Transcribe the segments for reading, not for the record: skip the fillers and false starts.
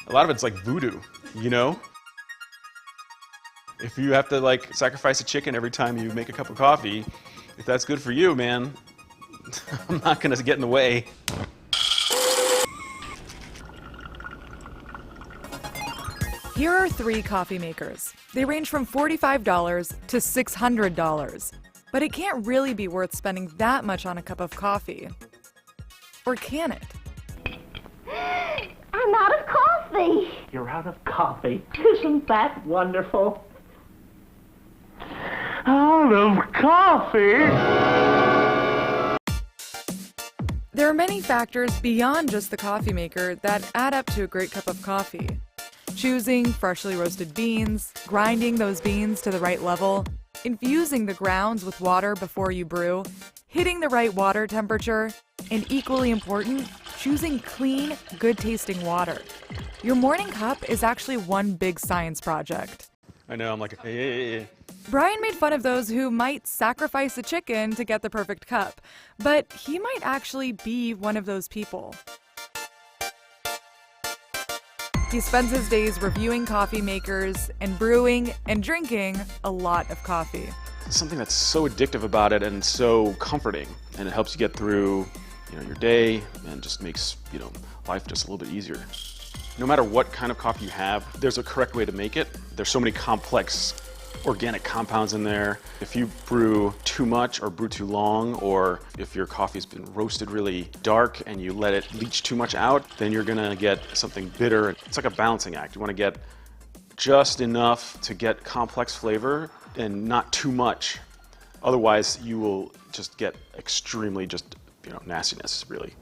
A lot of it's like voodoo, you know? If you have to like sacrifice a chicken every time you make a cup of coffee, if that's good for you, man, I'm not gonna get in the way. Here are 3 coffee makers. They range from $45 to $600, but it can't really be worth spending that much on a cup of coffee. Or can it? I'm out of coffee. You're out of coffee. Isn't that wonderful? Out of coffee? There are many factors beyond just the coffee maker that add up to a great cup of coffee. Choosing freshly roasted beans, grinding those beans to the right level, infusing the grounds with water before you brew, hitting the right water temperature, and equally important, choosing clean, good-tasting water. Your morning cup is actually one big science project. I know, I'm like, hey. Brian made fun of those who might sacrifice a chicken to get the perfect cup, but he might actually be one of those people. He spends his days reviewing coffee makers and brewing and drinking a lot of coffee. Something that's so addictive about it and so comforting, and it helps you get through, your day and just makes, life just a little bit easier. No matter what kind of coffee you have, there's a correct way to make it. There's so many complex organic compounds in there. If you brew too much or brew too long, or if your coffee's been roasted really dark and you let it leach too much out, then you're gonna get something bitter. It's like a balancing act. You wanna get just enough to get complex flavor and not too much. Otherwise, you will just get extremely nastiness, really.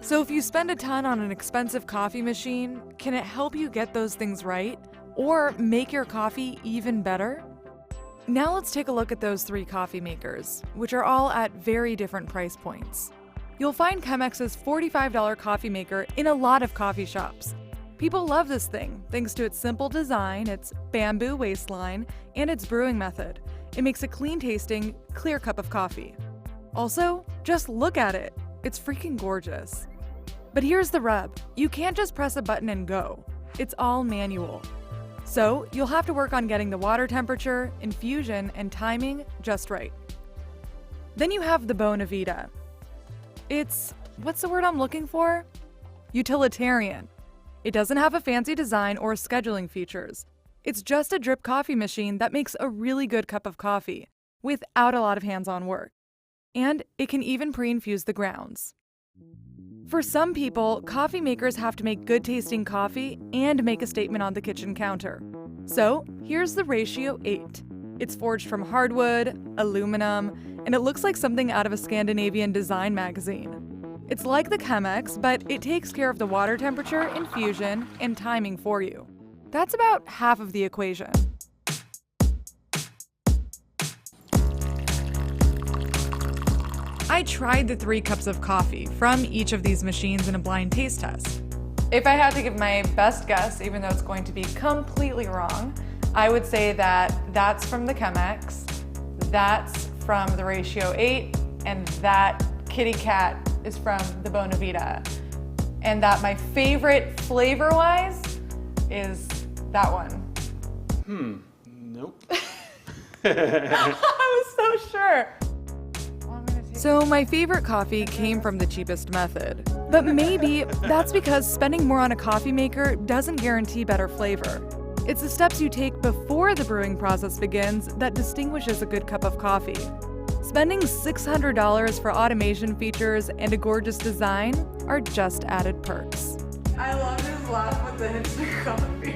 So if you spend a ton on an expensive coffee machine, can it help you get those things right? Or make your coffee even better? Now let's take a look at those 3 coffee makers, which are all at very different price points. You'll find Chemex's $45 coffee maker in a lot of coffee shops. People love this thing thanks to its simple design, its bamboo waistline, and its brewing method. It makes a clean-tasting, clear cup of coffee. Also, just look at it. It's freaking gorgeous. But here's the rub. You can't just press a button and go. It's all manual. So you'll have to work on getting the water temperature, infusion, and timing just right. Then you have the Bonavita. It's, what's the word I'm looking for? Utilitarian. It doesn't have a fancy design or scheduling features. It's just a drip coffee machine that makes a really good cup of coffee, without a lot of hands-on work. And it can even pre-infuse the grounds. For some people, coffee makers have to make good-tasting coffee and make a statement on the kitchen counter. So here's the ratio 8. It's forged from hardwood, aluminum, and it looks like something out of a Scandinavian design magazine. It's like the Chemex, but it takes care of the water temperature, infusion, and timing for you. That's about half of the equation. I tried the 3 cups of coffee from each of these machines in a blind taste test. If I had to give my best guess, even though it's going to be completely wrong, I would say that that's from the Chemex, that's from the ratio 8, and that kitty cat is from the Bonavita. And that my favorite flavor-wise is that one. Nope. I was so sure. So my favorite coffee came from the cheapest method. But maybe that's because spending more on a coffee maker doesn't guarantee better flavor. It's the steps you take before the brewing process begins that distinguishes a good cup of coffee. Spending $600 for automation features and a gorgeous design are just added perks. I love his laugh with the hipster coffee.